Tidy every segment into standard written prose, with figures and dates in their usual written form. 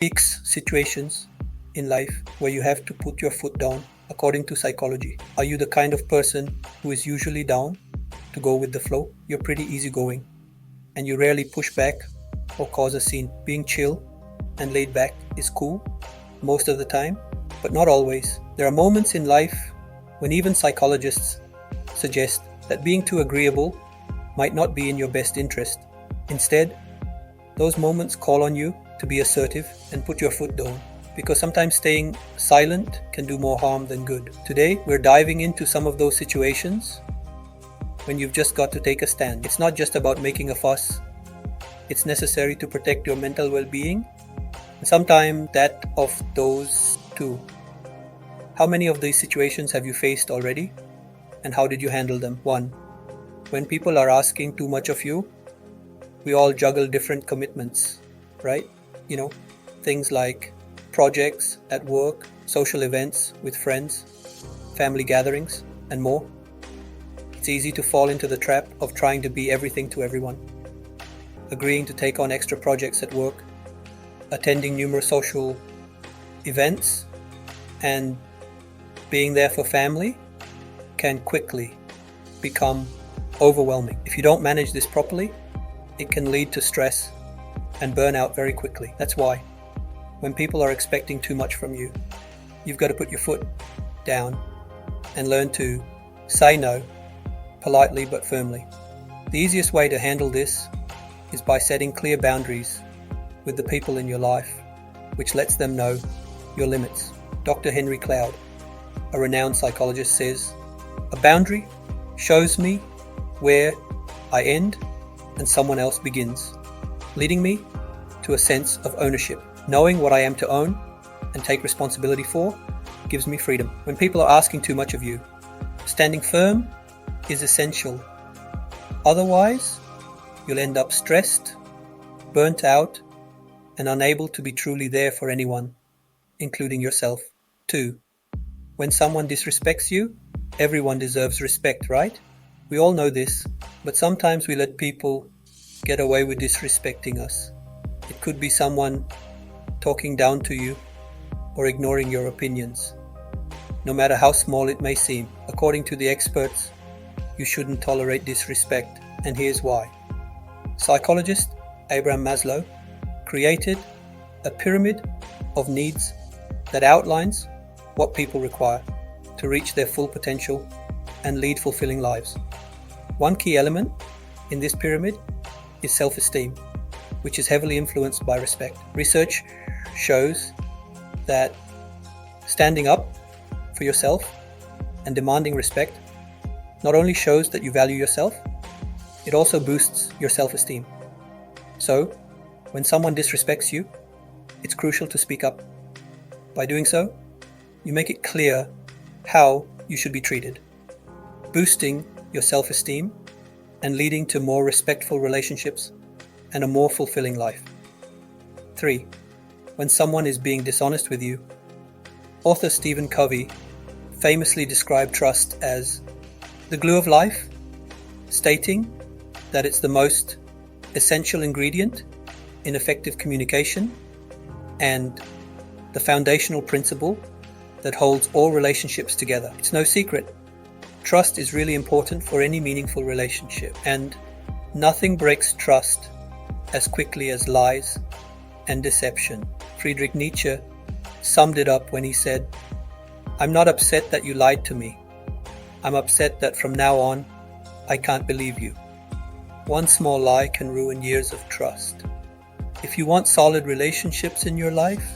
Peaks situations in life where you have to put your foot down according to psychology. Are you the kind of person who is usually down to go with the flow? You're pretty easygoing and you rarely push back or cause a scene. Being chill and laid back is cool most of the time, but not always. There are moments in life when even psychologists suggest that being too agreeable might not be in your best interest. Instead, those moments call on you to be assertive and put your foot down, because sometimes staying silent can do more harm than good. Today, we're diving into some of those situations when you've just got to take a stand. It's not just about making a fuss. It's necessary to protect your mental well-being, and sometimes that of those too. How many of these situations have you faced already, and how did you handle them? 1. When people are asking too much of you, we all juggle different commitments, right? Things like projects at work, social events with friends, family gatherings, and more. It's easy to fall into the trap of trying to be everything to everyone. Agreeing to take on extra projects at work, attending numerous social events, and being there for family can quickly become overwhelming. If you don't manage this properly, it can lead to stress and burnout very quickly. That's why when people are expecting too much from you, you've got to put your foot down and learn to say no politely but firmly. The easiest way to handle this is by setting clear boundaries with the people in your life, which lets them know your limits. Dr. Henry Cloud, a renowned psychologist, says, "A boundary shows me where I end and someone else begins, leading me to a sense of ownership. Knowing what I am to own and take responsibility for gives me freedom." When people are asking too much of you, standing firm is essential. Otherwise, you'll end up stressed, burnt out, and unable to be truly there for anyone, including yourself. 2. When someone disrespects you, everyone deserves respect, right? We all know this, but sometimes we let people get away with disrespecting us. It could be someone talking down to you or ignoring your opinions, no matter how small it may seem. According to the experts, you shouldn't tolerate disrespect, and here's why. Psychologist Abraham Maslow created a pyramid of needs that outlines what people require to reach their full potential and lead fulfilling lives. One key element in this pyramid is self-esteem, which is heavily influenced by respect. Research shows that standing up for yourself and demanding respect not only shows that you value yourself, it also boosts your self-esteem. So, when someone disrespects you, it's crucial to speak up. By doing so, you make it clear how you should be treated, boosting your self-esteem and leading to more respectful relationships and a more fulfilling life. 3. When someone is being dishonest with you, author Stephen Covey famously described trust as the glue of life, stating that it's the most essential ingredient in effective communication and the foundational principle that holds all relationships together. It's no secret. Trust is really important for any meaningful relationship, and nothing breaks trust as quickly as lies and deception. Friedrich Nietzsche summed it up when he said, "I'm not upset that you lied to me. I'm upset that from now on, I can't believe you." One small lie can ruin years of trust. If you want solid relationships in your life,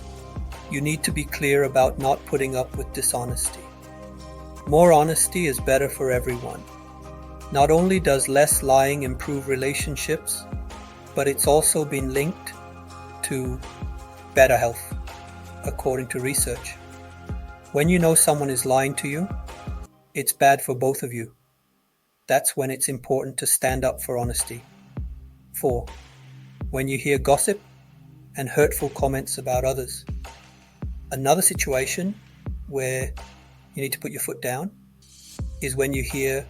you need to be clear about not putting up with dishonesty. More honesty is better for everyone. Not only does less lying improve relationships, but it's also been linked to better health, according to research. When you know someone is lying to you, it's bad for both of you. That's when it's important to stand up for honesty. 4. When you hear gossip and hurtful comments about others. Another situation where you need to put your foot down is when you hear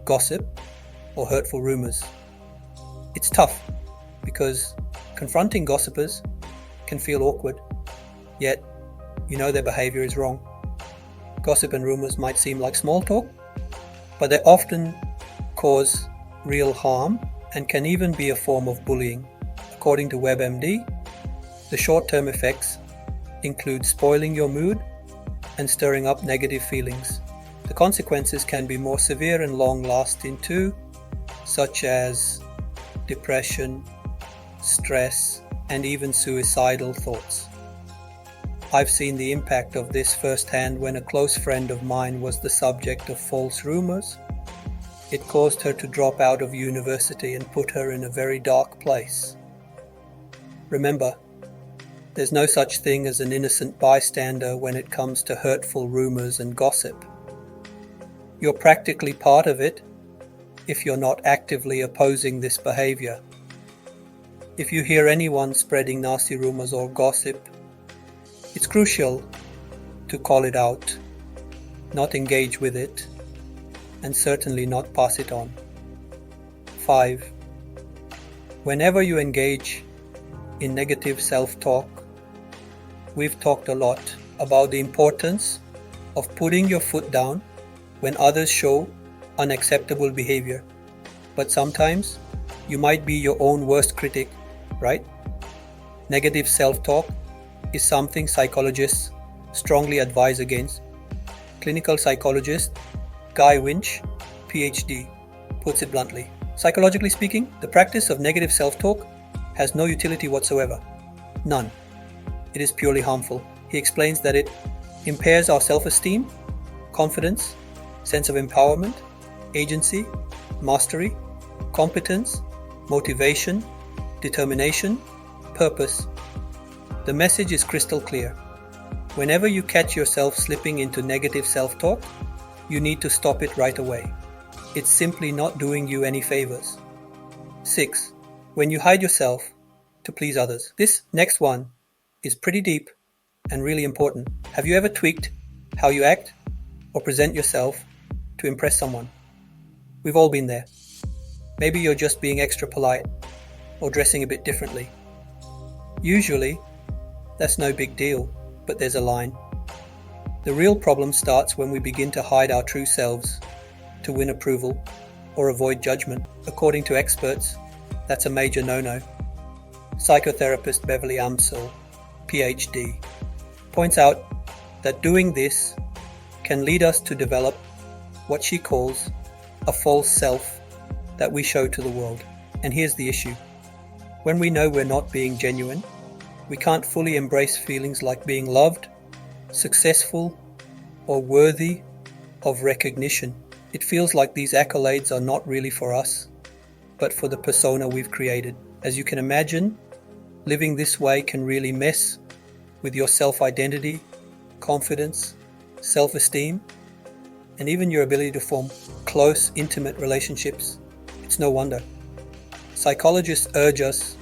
gossip or hurtful rumors. It's tough because confronting gossipers can feel awkward yet you know their behavior is wrong. Gossip and rumors might seem like small talk, but they often cause real harm and can even be a form of bullying. According to WebMD, the short-term effects include spoiling your mood and stirring up negative feelings. The consequences can be more severe and long-lasting too, such as depression, stress, and even suicidal thoughts. I've seen the impact of this firsthand when a close friend of mine was the subject of false rumors. It caused her to drop out of university and put her in a very dark place. Remember, there's no such thing as an innocent bystander when it comes to hurtful rumors and gossip. You're practically part of it if you're not actively opposing this behavior. If you hear anyone spreading nasty rumors or gossip, it's crucial to call it out, not engage with it, and certainly not pass it on. 5. Whenever you engage in negative self-talk, we've talked a lot about the importance of putting your foot down when others show unacceptable behavior. But sometimes you might be your own worst critic, right? Negative self-talk is something psychologists strongly advise against. Clinical psychologist Guy Winch, PhD, puts it bluntly. Psychologically speaking, the practice of negative self-talk has no utility whatsoever. None. It is purely harmful. He explains that it impairs our self-esteem, confidence, sense of empowerment, agency, mastery, competence, motivation, determination, purpose. The message is crystal clear. Whenever you catch yourself slipping into negative self-talk, you need to stop it right away. It's simply not doing you any favors. 6. When you hide yourself to please others. This next one is pretty deep and really important. Have you ever tweaked how you act or present yourself to impress someone? We've all been there. Maybe you're just being extra polite or dressing a bit differently. Usually, that's no big deal, but there's a line. The real problem starts when we begin to hide our true selves to win approval or avoid judgment. According to experts, that's a major no-no. Psychotherapist Beverly Amsel, PhD, points out that doing this can lead us to develop what she calls a false self that we show to the world. And here's the issue. When we know we're not being genuine, we can't fully embrace feelings like being loved, successful, or worthy of recognition. It feels like these accolades are not really for us, but for the persona we've created. As you can imagine, living this way can really mess with your self-identity, confidence, self-esteem, and even your ability to form close, intimate relationships. It's no wonder. Psychologists urge us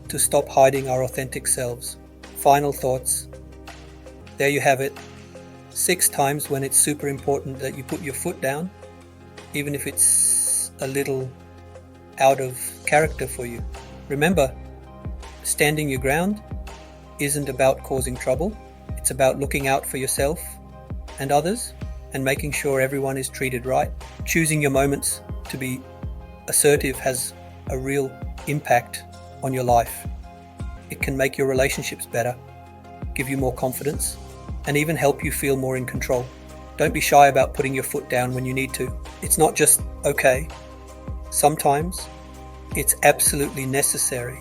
to stop hiding our authentic selves. Final thoughts. There you have it. 6 times when it's super important that you put your foot down, even if it's a little out of character for you. Remember, standing your ground isn't about causing trouble. It's about looking out for yourself and others and making sure everyone is treated right. Choosing your moments to be assertive has a real impact on your life. It can make your relationships better, give you more confidence, and even help you feel more in control. Don't be shy about putting your foot down when you need to. It's not just okay. Sometimes it's absolutely necessary.